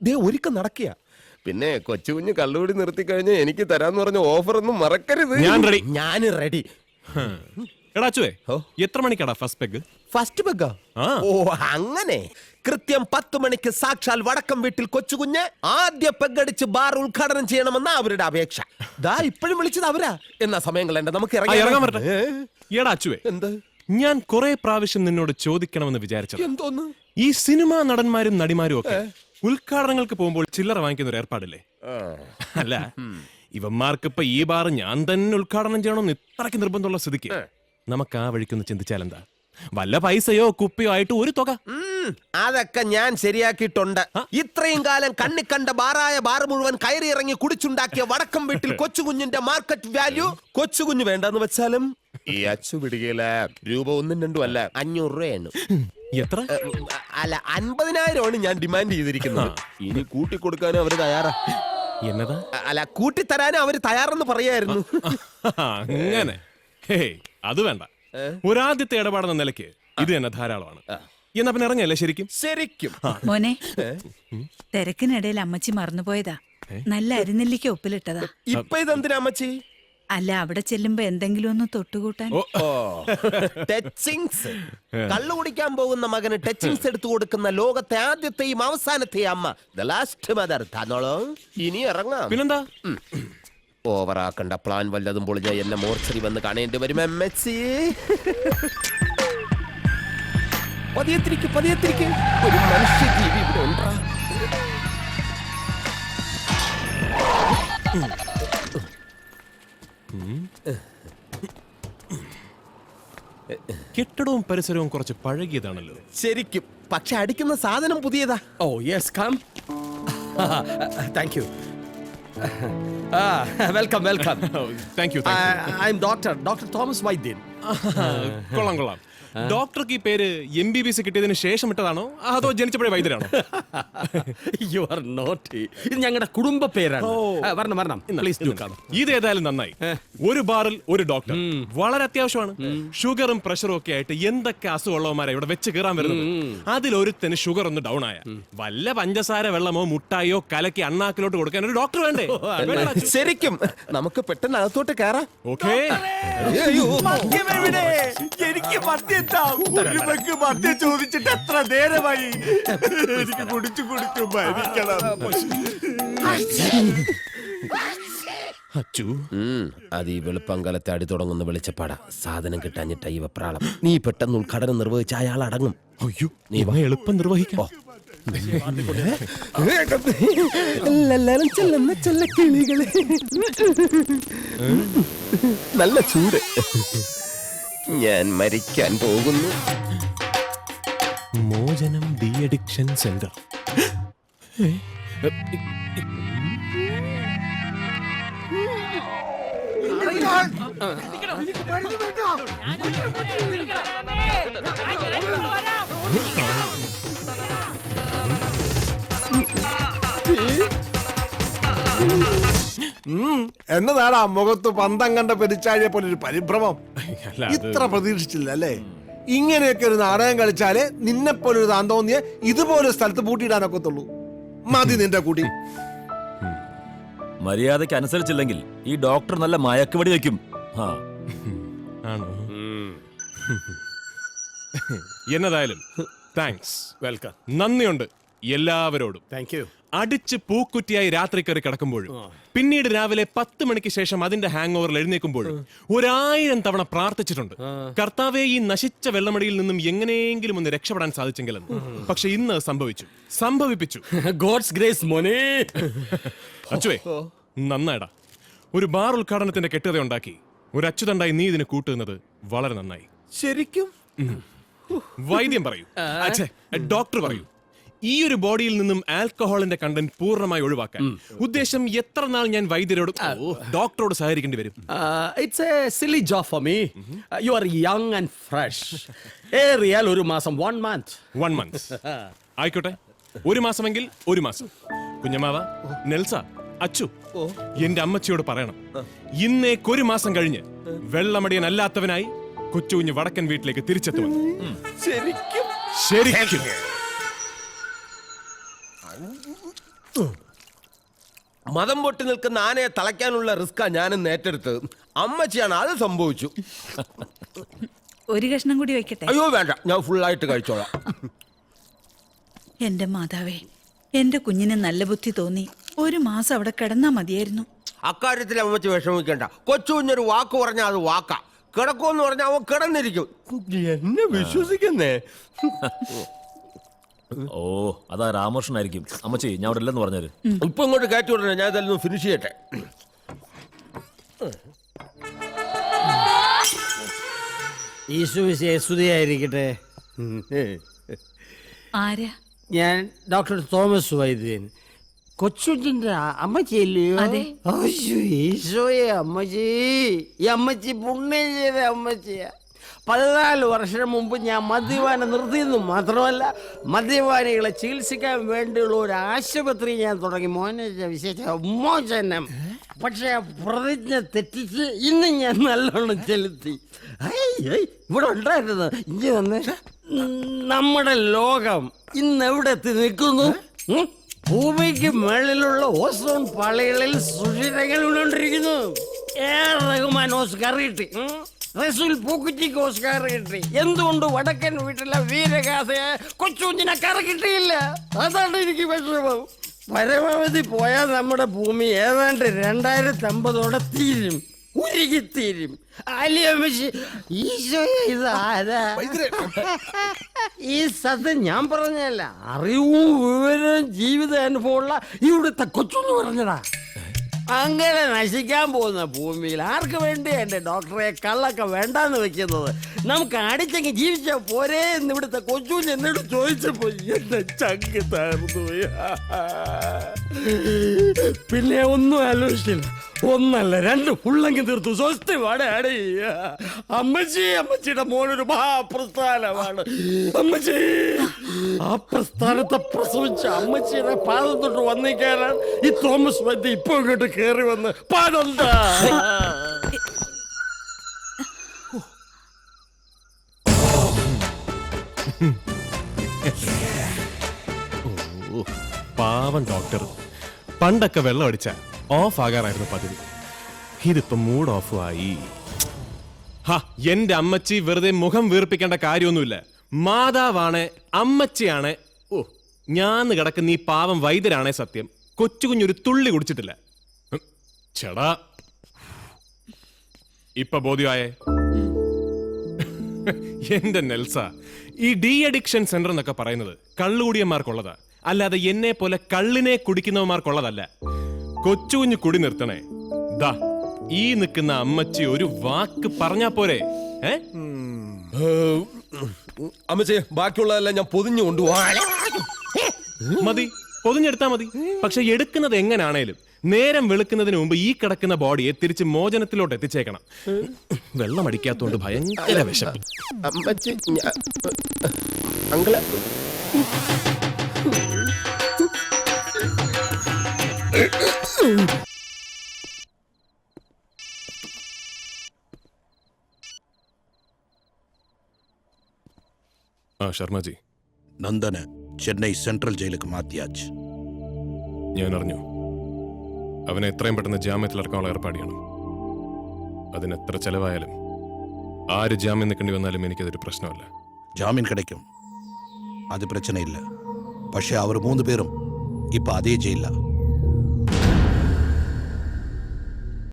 ദേ ഒരുക്കം നടക്കുക. പിന്നെ കൊച്ചുകുഞ്ഞ് കള്ളുകൂടി നിർത്തി കഴിഞ്ഞാൽ എനിക്ക് തരാന്ന് പറഞ്ഞ ഓഫർ ഒന്നും മറക്കരുത്. ഞാൻ റെഡി. എടാച്ചുവേ, എത്ര മണിക്കാടാ ഫസ്റ്റ് പെഗ്? ഫസ്റ്റ് പെഗ്ഗാ? ഓ അങ്ങനെ. കൃത്യം 10 മണിക്ക് സാക്ഷാൽ വടക്കം വീട്ടിൽ കൊച്ചുകുഞ്ഞ് ആദ്യ പെഗ്ഗടിച്ച് ബാർ ഉദ്ഘാടനം ചെയ്യണമെന്ന അവരുടെ അപേക്ഷ. ദാ ഇപ്പോഴും വിളിച്ചത് അവരാ. എന്നാ സമയം കളയണ്ട, നമുക്ക് ഇറങ്ങാൻ പറ്റേ. എടാച്ചുവേ, എന്ത്? ഞാൻ കുറെ പ്രാവശ്യം നിന്നോട് ചോദിക്കണമെന്ന് വിചാരിച്ചു. എന്തോന്ന്? ഈ സിനിമാ നടന്മാരും നടിമാരും ഒക്കെ ഉദ്ഘാടനങ്ങൾക്ക് പോകുമ്പോൾ ചില്ലറ വാങ്ങിക്കുന്ന ഒരു ഏർപ്പാടില്ലേ? അല്ല, ഇവന്മാർക്ക് ഇപ്പൊ ഈ ബാർ ഞാൻ തന്നെ ഉദ്ഘാടനം ചെയ്യണമെന്ന് ഇത്രയ്ക്ക് നിർബന്ധമുള്ള സ്ഥിതിക്ക് നമുക്ക് ആ വഴിക്കൊന്ന് ചിന്തിച്ചാൽ എന്താ? വല്ല പൈസയോ കുപ്പിയോ ആയിട്ട് ഒരു തുക. അതൊക്കെ ഞാൻ ശരിയാക്കിയിട്ടുണ്ട്. ഇത്രയും കാലം കണ്ണിക്കണ്ട ബാറായ ബാർ മുഴുവൻ കയറി ഇറങ്ങി കുടിച്ചുണ്ടാക്കിയ വടക്കം വീട്ടിൽ കൊച്ചുകുഞ്ഞിന്റെ മാർക്കറ്റ് വാല്യൂ കൊച്ചുകുഞ്ഞ് വേണ്ടെന്ന് വെച്ചാലും ഈ അച്ചു പിടികയില രൂപ 1 2 അല്ല 500 രൂപയാണ്. എത്ര? അല്ല 50,000 ഞാൻ ഡിമാൻഡ് ചെയ്തിരിക്കുന്നത്. ഇനി കൂട്ടിക്കൊടുക്കാനും അവര് തയ്യാറാ. എന്നതാ? അല്ല കൂട്ടിത്തരാനും അവര് തയ്യാറെന്ന് പറയായിരുന്നു. അങ്ങനെ അത് വേണ്ട. ഒരാദ്യത്തെ ഇടപാടെന്ന നിലയ്ക്ക് ഇത് തന്നെ ധാരാളമാണ്. എന്നാ പിന്നെ ഇറങ്ങല്ലേ? ശരിക്കും മോനെ, തിരക്കിനിടയിൽ അമ്മച്ചി മറന്നുപോയതാ. നല്ല അരിനെല്ലിക്ക ഉപ്പിലിട്ടതാ. ഇപ്പൊ ഇതെന്തിനാ അമ്മച്ചി? അല്ല, അവിടെ ചെല്ലുമ്പോ എന്തെങ്കിലും ഒന്ന് തൊട്ടുകൂട്ടാൻ. ടച്ചിങ്സ്. കള്ളു കുടിക്കാൻ പോകുന്ന മകന് ടച്ചിങ്സ് എടുത്തു കൊടുക്കുന്ന ലോകത്തെ ആദ്യത്തെയും അവസാനത്തെയും അമ്മ, ദ ലാസ്റ്റ് മദർ. താനോളോ ഇനി ഇറങ്ങാം. പിന്നെന്താ? ഓവറാക്കണ്ട. പ്ലാൻ വല്ലതും പൊളിഞ്ഞ എന്നെ മോർച്ചറി വന്ന് കാണേണ്ടി വരും. എംഎച്ചി പതിയെത്തിരിക്ക്. ഒരു മനുഷ്യജീവി ഇവിടെ ഉണ്ടാ. കെട്ടിടവും പരിസരവും കുറച്ച് പഴകിയതാണല്ലോ. ശരിക്കും. പക്ഷെ അടിക്കുന്ന സാധനം പുതിയതാ. Oh yes, come. Thank you. Welcome. Thank you. I'm doctor Thomas Vaidyan. കൊള്ളാം. ഡോക്ടർക്ക് ഈ പേര് MBBS കിട്ടിയതിന് ശേഷം ഇട്ടതാണോ അതോ ജനിച്ചപ്പോഴേ വൈദ്യരാണോ? You are naughty. ഇത് ഞങ്ങളുടെ കുടുംബ പേരാണ്. വരണം പ്ലീസ് ഡു കം. ഇതേതായാലും നന്നായി. ഒരു ബാറിൽ ഒരു ഡോക്ടർ വളരെ അത്യാവശ്യമാണ്. ഷുഗറും പ്രഷറും ഒക്കെ ആയിട്ട് എന്തൊക്കെ അസുഖമുള്ളവന്മാരെ ഇവിടെ വെച്ച് കയറാൻ വരുന്നത്. അതിലൊരുത്തന് ഷുഗർ ഒന്ന് ഡൗൺ ആയ വല്ല പഞ്ചസാര വെള്ളമോ മുട്ടായോ കലക്കി അണ്ണാക്കിലോട്ട് കൊടുക്കാൻ ഒരു ഡോക്ടർ വേണ്ടേ? ശരിക്കും നമുക്ക് പെട്ടെന്ന് അകത്തോട്ട് കയറാം. ഓക്കേ. എനിക്ക് മദ്യം ചോദിച്ചിട്ട് എത്ര നേരമായി. എനിക്ക് കുടിച്ചു മരിക്കണം. അച്ചു, അത് ഈ വെളുപ്പങ്കലത്തെ അടി തുടങ്ങുന്ന വെളിച്ചപ്പാടാ. സാധനം കിട്ടാഞ്ഞിട്ട ഈ വെപ്രാളം. നീ പെട്ടെന്ന് ഉദ്ഘാടനം നിർവഹിച്ച അയാൾ അടങ്ങും. അയ്യോ, നീ എളുപ്പം നിർവഹിക്കാം. നല്ല ചൂട്. ഞാൻ മരിക്കാൻ പോകുന്നു. മോചനം ഡി അഡിക്ഷൻ സെന്റർ. എന്നതാടാ മുഖത്ത് പന്തം കണ്ട പെരിച്ചാഴിയെ പോലെ ഒരു പരിഭ്രമം? ഇത്ര പ്രതീക്ഷിച്ചില്ല അല്ലേ? ഇങ്ങനെയൊക്കെ ഒരു നാടകം കളിച്ചാലേ നിന്നെ പോലെ ഒരു താന്തോന്നിയെ ഇതുപോലെ സ്ഥലത്ത് പൂട്ടിയിടാനൊക്കത്തുള്ളൂ. മതി നിന്റെ കൂടി. മര്യാദയ്ക്ക് അനുസരിച്ചില്ലെങ്കിൽ ഈ ഡോക്ടർ നല്ല മയക്കുവടി വെക്കും. എന്നതായാലും താങ്ക്സ്. വെൽക്കം. നന്ദിയുണ്ട് എല്ലാവരോടും. Thank you. അടിച്ച് പൂക്കുറ്റിയായി രാത്രി കയറി കിടക്കുമ്പോഴും പിന്നീട് രാവിലെ 10 മണിക്ക് ശേഷം അതിന്റെ ഹാങ് ഓവറിൽ എഴുന്നേൽക്കുമ്പോഴും 1000 തവണ പ്രാർത്ഥിച്ചിട്ടുണ്ട്, കർത്താവേ ഈ നശിച്ച വെള്ളമടിയിൽ നിന്നും എങ്ങനെയെങ്കിലും ഒന്ന് രക്ഷപ്പെടാൻ സാധിച്ചെങ്കിലെന്ന്. പക്ഷെ ഇന്ന് സംഭവിപ്പിച്ചു. ഗോഡ്സ് ഗ്രേസ് മോനെ. അച്ചുവേ, നന്നായിടാ. ഒരു ബാർ ഉദ്ഘാടനത്തിന്റെ കെട്ടുകഥ ഉണ്ടാക്കി ഒരു അച്ചുതണ്ടായി നീ ഇതിന് കൂട്ടുന്നത് വളരെ നന്നായി. ശരിക്കും? വൈദ്യം പറയൂ, ഡോക്ടർ പറയൂ. ഈ ഒരു ബോഡിയിൽ നിന്നും ആൽക്കഹോളിന്റെ കണ്ടന്റ് പൂർണ്ണമായി ഒഴിവാക്കാൻ ഉദ്ദേശം എത്ര നാൾ ഞാൻ വൈദ്യരോട് ഡോക്ടറോട് സഹകരിക്കേണ്ടി വരും? It's a silly job for me. You are young and fresh. ഏറിയാൽ ഒരു മാസം, 1 month. 1 month ആയിക്കോട്ടെ. 1 മാസമെങ്കിൽ 1 മാസം. കുഞ്ഞമാവ, നെൽസ, അച്ചു, എന്റെ അമ്മച്ചിയോട് പറയണം, ഇന്നേക്ക് 1 മാസം കഴിഞ്ഞ് വെള്ളമടിയൻ അല്ലാത്തവനായി കൊച്ചുകുഞ്ഞ് വടക്കൻ വീട്ടിലേക്ക് തിരിച്ചെത്തുമെന്ന്. ശരിക്കും? ശരിക്കും. മതം പൊട്ടി നിൽക്കുന്ന ആനയെ തളയ്ക്കാനുള്ള റിസ്ക്കാ ഞാനും ഏറ്റെടുത്തത്. അമ്മച്ചിയാണ് അത് സംഭവിച്ചു. ഒരു കഷ്ണം കൂടി വെക്കട്ടെ? അയ്യോ വേണ്ട, ഞാൻ ഫുള്ളായിട്ട് കഴിച്ചോളാം. എന്റെ മാതാവേ, എന്റെ കുഞ്ഞിന് നല്ല ബുദ്ധി തോന്നി. ഒരു മാസം അവിടെ കിടന്നാ മതിയായിരുന്നു. അക്കാര്യത്തിൽ അമ്മച്ചി വിഷമിക്കണ്ട. കൊച്ചു കുഞ്ഞൊരു വാക്ക് പറഞ്ഞാൽ അത് വാക്കാ. കിടക്കുമെന്ന് പറഞ്ഞാൽ അവൻ കിടന്നിരിക്കും. എന്നെ വിശ്വസിക്കുന്നേ. ഓ അതാ രാമകൃഷ്ണനായിരിക്കും. അമ്മച്ചി ഞാൻ അവിടെ ഇല്ലെന്ന് പറഞ്ഞാല്. ഇപ്പൊ ഇങ്ങോട്ട് കയറ്റി വിടണേ, ഞാൻ ഇതെല്ലാം ഫിനിഷ് ചെയ്യട്ടെ. ഈശോയായിരിക്കട്ടെ. ആരാ? ഞാൻ ഡോക്ടർ തോമസ് വൈദ്യൻ. കൊച്ചുറ്റിന്റെ അമ്മച്ചിയല്ലയോ? അതെ. ഈശോയെ അമ്മച്ചി, ഈ അമ്മച്ചി പുണ്യം ചെയ്ത അമ്മച്ചിയാ. 14 വർഷം മുമ്പ് ഞാൻ മദ്യപാനം നിർത്തിയെന്ന് മാത്രമല്ല, മദ്യപാനികളെ ചികിത്സിക്കാൻ വേണ്ടിയുള്ള ഒരു ആശുപത്രി ഞാൻ തുടങ്ങി. മോനെ വിശേഷ മോചനം. പക്ഷെ പ്രതിജ്ഞ തെറ്റിച്ച് ഇന്ന് ഞാൻ നല്ലോണം ചെലുത്തി. ഇവിടെ ഉണ്ടായിരുന്നത് ഇഞ്ചി വന്നേ. നമ്മുടെ ലോകം ഇന്ന് എവിടെ എത്തി നിൽക്കുന്നു? ഭൂമിക്ക് മേളിലുള്ള ഓസോൺ പാളികളിൽ സുഷിരങ്ങൾ ഉള്ളോണ്ടിരിക്കുന്നു. റഹ്മാൻ ഓസ്കാർ കിട്ടി, റസൂൽ പൂക്കുറ്റിക്ക് ഓസ്കാർ കിട്ടി. എന്തുകൊണ്ട് വടക്കൻ വീട്ടിലെ വീരഗാഥയെ കൊച്ചുകുഞ്ഞിനെ കറ കിട്ടിയില്ല? അതാണ് എനിക്ക് വിഷമം. പരമാവധി പോയാൽ നമ്മുടെ ഭൂമി ഏതാണ്ട് 2050 തീരും, ഉരുകിത്തീരും. ഈ സത്യം ഞാൻ പറഞ്ഞല്ല, അറിവും വിവരവും ജീവിത അനുഭവമുള്ള ഇവിടുത്തെ കൊച്ചൊന്നു പറഞ്ഞതാ. അങ്ങനെ നശിക്കാൻ പോകുന്ന ഭൂമിയിൽ ആർക്ക് വേണ്ടി എന്റെ ഡോക്ടറെ കള്ളൊക്കെ വേണ്ടാന്ന് വെക്കുന്നത്? നമുക്ക് അടിച്ചെങ്കിൽ ജീവിച്ച പോരേ എന്ന് ഇവിടുത്തെ കൊച്ചുവിന് എന്നോട് ചോദിച്ചപ്പോ എന്റെ ചങ്ക് താർന്നു. പിന്നെ ഒന്നും ആലോചിച്ചില്ല. ഒന്നല്ല 2 ഫുള്ളെങ്കിൽ തീർത്തു. സ്വസ്തി വാടയാടി. അമ്മച്ചി, അമ്മച്ചിയുടെ മോനൊരു മഹാപ്രസ്ഥാനമാണ്. അമ്മച്ചി ആ പ്രസ്ഥാനത്തെ പ്രസവിച്ച അമ്മച്ചിയുടെ പാദം തൊട്ട് വന്നിക്കാനാണ് ഈ തോമസ് വൈദ്യ ഇപ്പൊ ഇങ്ങോട്ട് കേറി വന്ന് പാടെന്താ. പാവം ഡോക്ടർ. പണ്ടൊക്കെ വെള്ളം അടിച്ച ഓഫ് ആകാറായിരുന്നു പതിവ്. ഇതിപ്പോ മൂഡ് ഓഫ് ആയി. എന്റെ അമ്മച്ചി വെറുതെ മുഖം വീർപ്പിക്കേണ്ട കാര്യമൊന്നുമില്ല. മാതാവാണ്, അമ്മച്ചിയാണ്. ഓ, ഞാൻ കിടക്കുന്ന ഈ പാവം വൈദ്യരാണേ സത്യം. കൊച്ചു കുഞ്ഞൊരു തുള്ളി കുടിച്ചിട്ടില്ല. ചേടാ, ഇപ്പൊ ബോധ്യമായേ? എന്റെ നെൽസ, ഈ ഡി അഡിക്ഷൻ സെന്റർ എന്നൊക്കെ പറയുന്നത് കള്ളുകുടിയന്മാർക്കുള്ളതാ, അല്ലാതെ എന്നെ പോലെ കള്ളിനെ കുടിക്കുന്നവന്മാർക്കുള്ളതല്ല. കൊച്ചുകുഞ്ഞ് കുടി നിർത്തണേ. ദാ ഈ നിൽക്കുന്ന അമ്മച്ചി ഒരു വാക്ക് പറഞ്ഞാ പോരെ? അമ്മച്ചി, ബാക്കിയുള്ളതെല്ലാം ഞാൻ പൊതിഞ്ഞു കൊണ്ടുപോവാ. മതി, പൊതിഞ്ഞെടുത്താ മതി. പക്ഷെ എടുക്കുന്നത് എങ്ങനാണേലും നേരം വെളുക്കുന്നതിന് മുമ്പ് ഈ കിടക്കുന്ന ബോഡിയെ തിരിച്ച് മോചനത്തിലോട്ട് എത്തിച്ചേക്കണം. വെള്ളം അടിക്കാത്തോണ്ട് ഭയങ്കര വിശപ്പ്. അമ്മച്ചി, അങ്കിള് ശർമ്മജി, നന്ദന് ചെന്നൈ സെൻട്രൽ ജയിലിലേക്ക് മാറ്റിയാച്ച്. ഞാൻ അറിഞ്ഞു. അവനെ എത്രയും പെട്ടെന്ന് ജാമ്യത്തിലിറക്കാനുള്ള ഏർപ്പാട് ചെയ്യണം. അതിന് എത്ര ചെലവായാലും, ആര് ജാമ്യം നിൽക്കേണ്ടി വന്നാലും എനിക്കതൊരു പ്രശ്നമല്ല. ജാമ്യം கிடைக்கும், അത് പ്രശ്നമില്ല. പക്ഷെ അവർ 3 പേരും ഇപ്പൊ അതേ ജയിലില്ല.